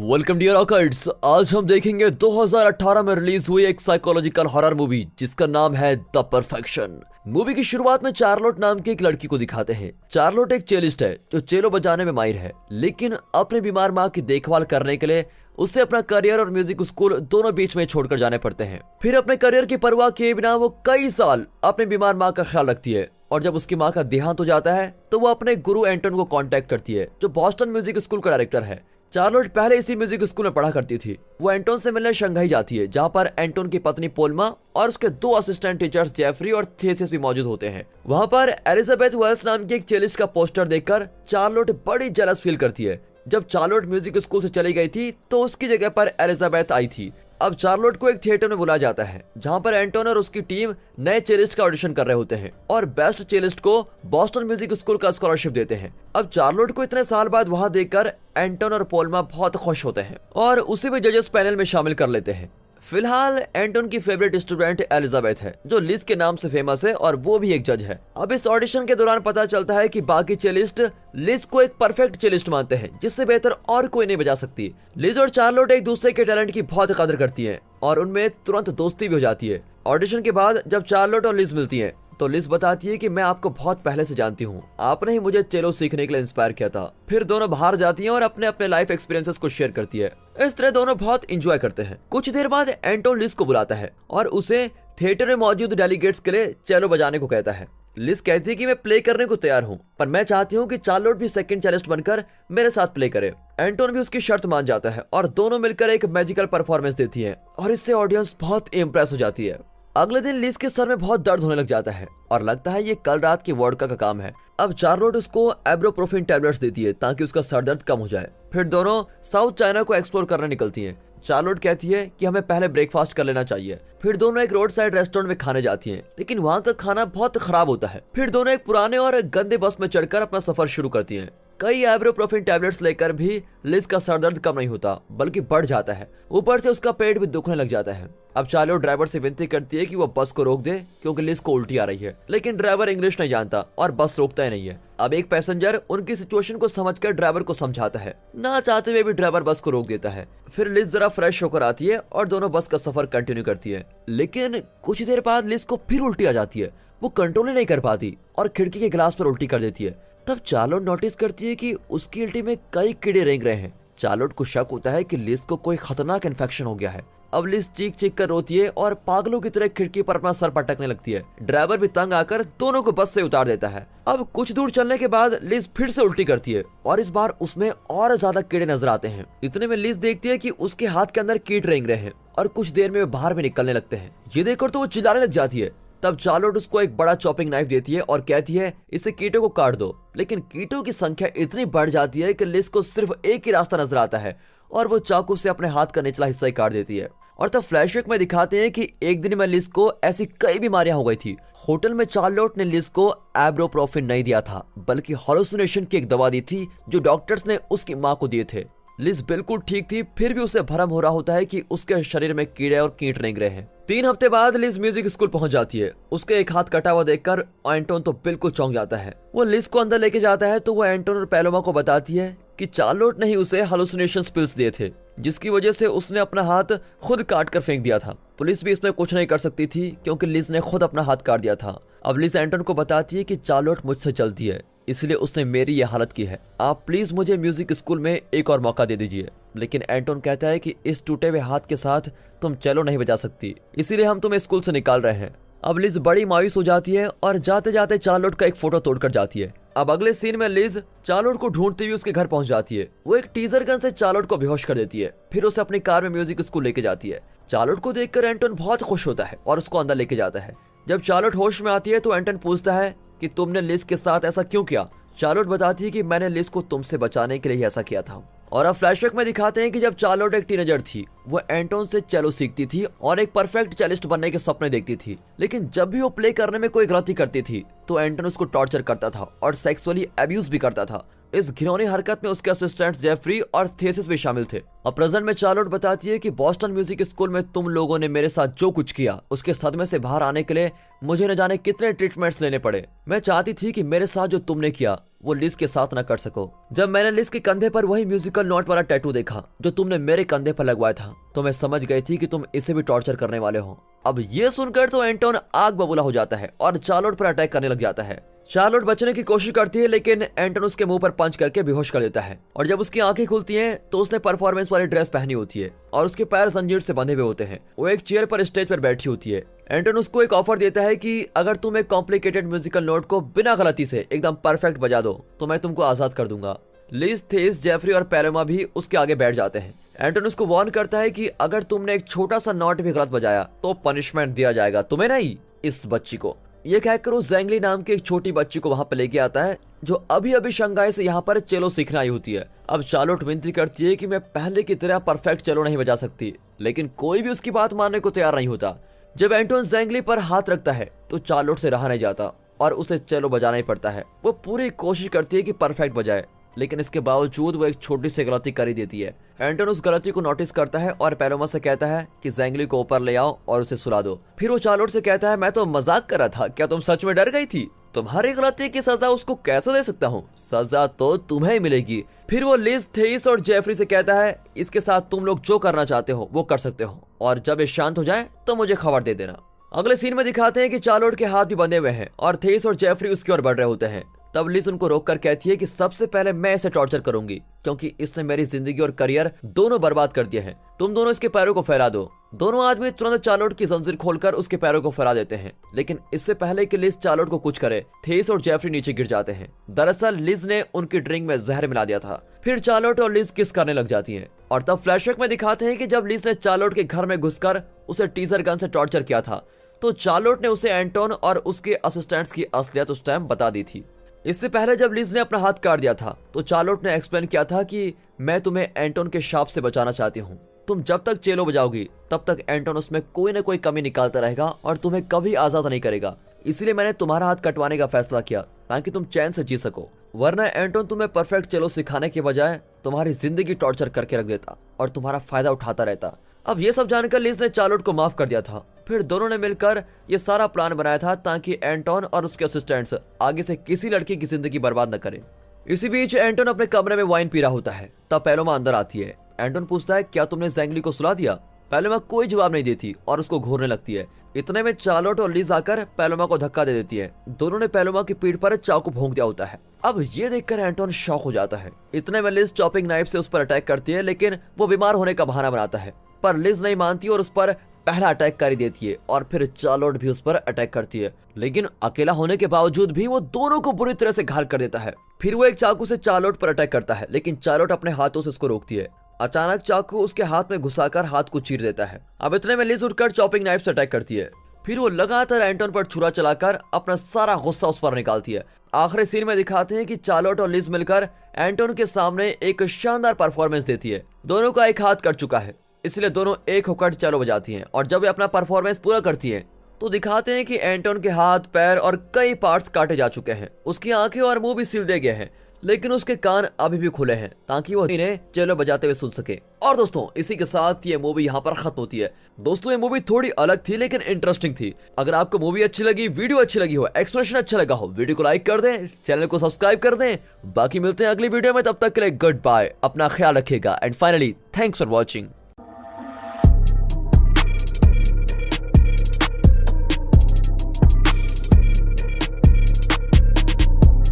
Welcome dear ऑकर्ड्स। आज हम देखेंगे 2018 में रिलीज हुई एक साइकोलॉजिकल हॉरर मूवी जिसका नाम है द परफेक्शन। मूवी की शुरुआत में चार्लोट नाम की एक लड़की को दिखाते हैं। चार्लोट एक चेलिस्ट है जो चेलो बजाने में माहिर है, लेकिन अपनी बीमार माँ की देखभाल करने के लिए उसे अपना करियर और म्यूजिक स्कूल दोनों बीच में छोड़कर जाने पड़ते हैं। फिर अपने करियर की परवाह किए बिना वो कई साल अपनी बीमार माँ का ख्याल रखती है और जब उसकी माँ का देहांत हो जाता है तो वो अपने गुरु एंटोन को कांटेक्ट करती है जो बॉस्टन म्यूजिक स्कूल का डायरेक्टर है। चार्लोट पहले इसी म्यूजिक स्कूल में पढ़ा करती थी। वो एंटोन से मिलने शंघाई जाती है जहाँ पर एंटोन की पत्नी पोल्मा और उसके दो असिस्टेंट टीचर्स जेफरी और थेसिस भी मौजूद होते हैं। वहाँ पर एलिजाबेथ वेल्स नाम की एक चेलिस्ट का पोस्टर देखकर चार्लोट बड़ी जेलस फील करती है। जब चार्लोट म्यूजिक स्कूल से चली गई थी तो उसकी जगह पर एलिजाबेथ आई थी। अब चार्लोट को एक थिएटर में बुलाया जाता है जहां पर एंटोन और उसकी टीम नए चेलिस्ट का ऑडिशन कर रहे होते हैं और बेस्ट चेलिस्ट को बॉस्टन म्यूजिक स्कूल का स्कॉलरशिप देते हैं। अब चार्लोट को इतने साल बाद वहां देखकर एंटोन और पोल्मा बहुत खुश होते हैं और उसे भी जजेस पैनल में शामिल कर लेते हैं। फिलहाल एंटोन की फेवरेट स्टूडेंट एलिजाबेथ है जो लिज के नाम से फेमस है और वो भी एक जज है। अब इस ऑडिशन के दौरान पता चलता है कि बाकी चेलिस्ट लिज को एक परफेक्ट चेलिस्ट मानते हैं जिससे बेहतर और कोई नहीं बजा सकती। लिज और चार्लोट एक दूसरे के टैलेंट की बहुत कदर करती हैं और उनमें तुरंत दोस्ती भी हो जाती है। ऑडिशन के बाद जब चार्लोट और लिज मिलती हैं तो लिज बताती है कि मैं आपको बहुत पहले से जानती हूँ, आपने ही मुझे चेलो सीखने के लिए इंस्पायर किया था। फिर दोनों बाहर जाती हैं और अपने अपने लाइफ एक्सपीरियंसेस को शेयर करती है। इस तरह दोनों बहुत इंजॉय करते हैं। कुछ देर बाद एंटोन लिज को बुलाता है और उसे थिएटर में मौजूद डेलीगेट्स के लिए चेलो बजाने को कहता है। लिज कहती है कि मैं प्ले करने को तैयार हूँ, पर मैं चाहती हूँ कि चार्लोट भी सेकंड चेलिस्ट बनकर मेरे साथ प्ले करे। एंटोन भी उसकी शर्त मान जाता है और दोनों मिलकर एक मैजिकल परफॉर्मेंस देती है और इससे ऑडियंस बहुत इम्प्रेस हो जाती है। अगले दिन लिज के सर में बहुत दर्द होने लग जाता है और लगता है ये कल रात की वोडका का काम है। अब चार्लोट उसको एब्रोप्रोफिन टैबलेट्स देती है ताकि उसका सर दर्द कम हो जाए। फिर दोनों साउथ चाइना को एक्सप्लोर करने निकलती हैं। चार्लोट कहती है कि हमें पहले ब्रेकफास्ट कर लेना चाहिए। फिर दोनों एक रोड साइड रेस्टोरेंट में खाने जाती हैं, लेकिन वहाँ का खाना बहुत खराब होता है। फिर दोनों एक पुराने और गंदे बस में चढ़कर अपना सफर शुरू करती हैं। कई एब्रोप्रोफिन टैबलेट्स लेकर भी लिज का सर दर्द कम नहीं होता बल्कि बढ़ जाता है। ऊपर से उसका पेट भी दुखने लग जाता है। अब चार्लोट ड्राइवर से विनती करती है कि वो बस को रोक दे क्योंकि लिज को उल्टी आ रही है, लेकिन ड्राइवर इंग्लिश नहीं जानता और बस रोकता ही नहीं है। अब एक पैसेंजर उनकी सिचुएशन को समझकर ड्राइवर को समझाता है। ना चाहते हुए भी ड्राइवर बस को रोक देता है। फिर लिज जरा फ्रेश होकर आती है और दोनों बस का सफर कंटिन्यू करती है, लेकिन कुछ देर बाद लिज को फिर उल्टी आ जाती है। वो कंट्रोल ही नहीं कर पाती और खिड़की के गिलास पर उल्टी कर देती है। तब चार्लोट नोटिस करती है कि उसकी उल्टी में कई कीड़े रेंग रहे हैं। चार्लोट को शक होता है कि लिज को कोई खतरनाक इन्फेक्शन हो गया है। अब लिज चीख चीख कर रोती है और पागलों की तरह खिड़की पर अपना सर पटकने लगती है। ड्राइवर भी तंग आकर दोनों को बस से उतार देता है। अब कुछ दूर चलने के बाद लिज फिर से उल्टी करती है और इस बार उसमें और ज्यादा कीड़े नजर आते हैं। इतने में लिज देखती है कि उसके हाथ के अंदर कीट रेंग रहे हैं और कुछ देर में वे बाहर भी निकलने लगते हैं। ये देखकर तो वो चिल्लाने लग जाती है। तब चार्लोट उसको एक बड़ा चॉपिंग नाइफ देती है और कहती है इसे कीटों को काट दो, लेकिन कीटों की संख्या इतनी बढ़ जाती है कि लिज को सिर्फ एक ही रास्ता नजर आता है और वो चाकू से अपने हाथ का निचला हिस्सा ही काट देती है। और तब फ्लैशबैक में दिखाते हैं कि एक दिन में लिज को ऐसी कई बीमारियां हो गई थी। होटल में चार्लोट ने लिज को एब्रोप्रोफिन नहीं दिया था बल्कि हालुसिनेशन की एक दवा दी थी जो डॉक्टर्स ने उसकी माँ को दिए थे। लिज बिल्कुल ठीक थी, फिर भी उसे भ्रम हो रहा होता है कि उसके शरीर में कीड़े और कीट रेंग रहे हैं। 3 हफ्ते बाद लिज म्यूजिक स्कूल पहुंच जाती है। उसके एक हाथ कटा हुआ देखकर एंटोन तो बिल्कुल चौंक जाता है। वो लिज को अंदर लेके जाता है तो वो एंटोन और पैलोमा को बताती है कि चार्लोट ने ही उसे हालुसिनेशन पिल्स दिए थे जिसकी वजह से उसने अपना हाथ खुद काट कर फेंक दिया था। पुलिस भी इसमें कुछ नहीं कर सकती थी क्योंकि लिज ने खुद अपना हाथ काट दिया था। अब लिज एंटोन को बताती है कि चार्लोट मुझसे चलती है इसलिए उसने मेरी ये हालत की है। आप प्लीज मुझे म्यूजिक स्कूल में एक और मौका दे दीजिए। लेकिन एंटोन कहता है कि इस टूटे हुए हाथ के साथ तुम चेलो नहीं बजा सकती, इसीलिए हम तुम्हें स्कूल से निकाल रहे हैं। अब लिज बड़ी मायूस हो जाती है और जाते जाते चार्लोट का एक फोटो तोड़कर जाती है। अब अगले सीन में लिज चार्लोट को ढूंढती हुई उसके घर पहुंच जाती है। वो एक टीजर गन से चार्लोट को बेहोश कर देती है। फिर उसे अपनी कार में म्यूजिक स्कूल लेके जाती है। चार्लोट को देखकर एंटोन बहुत खुश होता है और उसको अंदर लेके जाता है। जब चार्लोट होश में आती है तो एंटोन पूछता है कि तुमने लिज के साथ ऐसा क्यों किया। चार्लोट बताती है कि मैंने लिज को तुमसे बचाने के लिए ऐसा किया था। और अब फ्लैशबैक में दिखाते हैं कि जब चार्लोट एक टीनेजर थी वो एंटोन से चेलो सीखती थी और एक परफेक्ट चेलिस्ट बनने के सपने देखती थी, लेकिन जब भी वो प्ले करने में कोई गलती करती थी तो एंटोन उसको टॉर्चर करता था और सेक्सुअली अब्यूज भी करता था। इस घिनौनी हरकत में उसके असिस्टेंट जेफरी और थेसिस भी शामिल थे। और प्रेजेंट में चार्लोट बताती है कि बॉस्टन म्यूजिक स्कूल में तुम लोगों ने मेरे साथ जो कुछ किया उसके सदमे से बाहर आने के लिए मुझे न जाने कितने ट्रीटमेंट्स लेने पड़े। मैं चाहती थी कि मेरे साथ जो तुमने किया वो लिज के साथ ना कर सको। जब मैंने लिज के कंधे पर वही म्यूजिकल नोट वाला टैटू देखा जो तुमने मेरे कंधे पर लगवाया था तो मैं समझ गई थी कि तुम इसे भी टॉर्चर करने वाले हो। अब ये सुनकर तो एंटोन आग बबूला हो जाता है और चार्लोट पर अटैक करने लग जाता है। चार्लोट बचने की कोशिश करती है लेकिन एंटोन उसके मुंह पर पंच करके बेहोश कर देता है और जब उसकी आंखें खुलती हैं तो उसने परफॉर्मेंस वाली ड्रेस पहनी होती है और उसके पैर जंजीर से बंधे हुए होते हैं। वो एक चेयर पर स्टेज पर बैठी होती है। एंटोन उसको एक ऑफर देता है कि अगर तुम एक कॉम्प्लिकेटेड म्यूजिकल नोट को बिना गलती से एकदम परफेक्ट बजा दो तो मैं तुमको आजाद कर दूंगा। लिज, थेस, जेफरी और पैलोमा भी उसके आगे बैठ जाते हैं। एंटोन उसको वार्न करता है कि अगर तुमने एक छोटा सा नोट भी गलत बजाया तो पनिशमेंट दिया जाएगा, तुम्हें नहीं, इस बच्ची को। ये कहकर वो ज़ैंगली नाम की एक छोटी बच्ची को वहां पर लेके आता है जो अभी अभी शंघाई से यहाँ पर चेलो सीखने आई होती है। अब चार्लोट विनती करती है कि मैं पहले की तरह परफेक्ट चेलो नहीं बजा सकती, लेकिन कोई भी उसकी बात मानने को तैयार नहीं होता। जब एंटोन ज़ैंगली पर हाथ रखता है तो चार्लोट से रहा नहीं जाता और उसे चेलो बजाना ही पड़ता है। वो पूरी कोशिश करती है कि परफेक्ट बजाए, लेकिन इसके बावजूद वो एक छोटी सी गलती कर ही देती है। एंटोन उस गलती को नोटिस करता है और पैलोमा से कहता है कि ज़ैंगली को ऊपर ले आओ और उसे सुला दो। फिर वो चार्लोट से कहता है, मैं तो मजाक कर रहा था, क्या तुम सच में डर गई थी? तुम्हारी गलती की सजा उसको कैसे दे सकता हूँ? सजा तो तुम्हें ही मिलेगी। फिर वो लिज, थेइस और जेफरी से कहता है, इसके साथ तुम लोग जो करना चाहते हो वो कर सकते हो और जब ये शांत हो जाए तो मुझे खबर दे देना। अगले सीन में दिखाते हैं कि चार्लोट के हाथ भी बंधे हुए हैं और थेइस और जेफरी उसकी ओर बढ़ रहे होते हैं। तब लिज उनको रोककर कहती है कि सबसे पहले मैं इसे टॉर्चर करूंगी क्योंकि इसने मेरी जिंदगी और करियर दोनों बर्बाद कर दिए हैं। तुम दोनों इसके पैरों को फैला दो। दोनों आदमी तुरंत चार्लोट की जंजीर खोलकर उसके पैरों को फैला देते हैं, लेकिन इससे पहले कि लिज चार्लोट को कुछ करे, थेइस और जेफरी नीचे गिर जाते हैं। दरअसल लिज ने उनकी ड्रिंक में जहर मिला दिया था। फिर चार्लोट और लिज किस करने लग जाती हैं और तब फ्लैशबैक में दिखाते हैं कि जब लिज ने चार्लोट के घर में घुसकर उसे टीजर गन से टॉर्चर किया था तो चार्लोट ने उसे एंटोन और उसके असिस्टेंट्स की असलियत उस टाइम बता दी थी। इससे पहले जब लिज ने अपना हाथ काट दिया था तो चार्लोट ने एक्सप्लेन किया था कि मैं तुम्हें एंटोन के शाप से बचाना चाहती हूँ। तुम जब तक चेलो बजाओगी तब तक एंटोन उसमें कोई न कोई कमी निकालता रहेगा और तुम्हें कभी आजाद नहीं करेगा। इसलिए मैंने तुम्हारा हाथ कटवाने का फैसला किया ताकि तुम चैन से जी सको, वरना एंटोन तुम्हें परफेक्ट चेलो सिखाने के बजाय तुम्हारी जिंदगी टॉर्चर करके रख देता और तुम्हारा फायदा उठाता रहता। अब ये सब जानकर लिज ने चार्लोट को माफ कर दिया था। फिर दोनों ने मिलकर ये सारा प्लान बनाया था ताकि एंटोन और उसके असिस्टेंट्स आगे से किसी लड़की की जिंदगी बर्बाद न करें। इसी बीच एंटोन अपने कमरे में वाइन पी रहा होता है। तब पैलोमा अंदर आती है। एंटोन पूछता है, क्या तुमने ज़ैंगली को सुला दिया? पैलोमा कोई जवाब नहीं देती और उसको घूरने लगती है। इतने में चार्लोट और लिज आकर पैलोमा को धक्का दे देती है। दोनों ने पैलोमा की पीठ पर चाकू भोंक दिया होता है। अब ये देखकर एंटोन शॉक हो जाता है। इतने में लिज चॉपिंग नाइफ से उस पर अटैक करती है, लेकिन वो बीमार होने का बहाना बनाता है, पर लिज नहीं मानती और उस पर पहला अटैक कर ही देती है और फिर चार्लोट भी उस पर अटैक करती है, लेकिन अकेला होने के बावजूद भी वो दोनों को बुरी तरह से घायल कर देता है। फिर वो एक चाकू से चार्लोट पर अटैक करता है, लेकिन चार्लोट अपने हाथों से उसको रोकती है। अचानक चाकू उसके हाथ में घुसाकर हाथ को चीर देता है। अब इतने में लिज उठकर चॉपिंग नाइफ से अटैक करती है। फिर वो लगातार एंटोन पर छुरा चलाकर अपना सारा गुस्सा उस पर निकालती है। आखिरी सीन में दिखाते हैं कि चार्लोट और लिज मिलकर एंटोन के सामने एक शानदार परफॉर्मेंस देती है। दोनों का एक हाथ कट चुका है, इसलिए दोनों एक होकर चेलो बजाती हैं और जब वे अपना परफॉर्मेंस पूरा करती हैं तो दिखाते हैं कि एंटोन के हाथ, पैर और कई पार्ट्स काटे जा चुके हैं। उसकी आंखें और मुंह भी सील दिए गए हैं, लेकिन उसके कान अभी भी खुले हैं ताकि वो इन्हें चेलो बजाते हुए सुन सके। और दोस्तों, इसी के साथ ये मूवी यहाँ पर खत्म होती है। दोस्तों, ये मूवी थोड़ी अलग थी लेकिन इंटरेस्टिंग थी। अगर आपको मूवी अच्छी लगी, वीडियो अच्छी लगी हो, एक्सप्लेनेशन अच्छा लगा हो, वीडियो को लाइक कर दें, चैनल को सब्सक्राइब कर दें। बाकी मिलते हैं अगली वीडियो में, तब तक के लिए गुड बाय, अपना ख्याल रखिएगा and finally thanks for watching.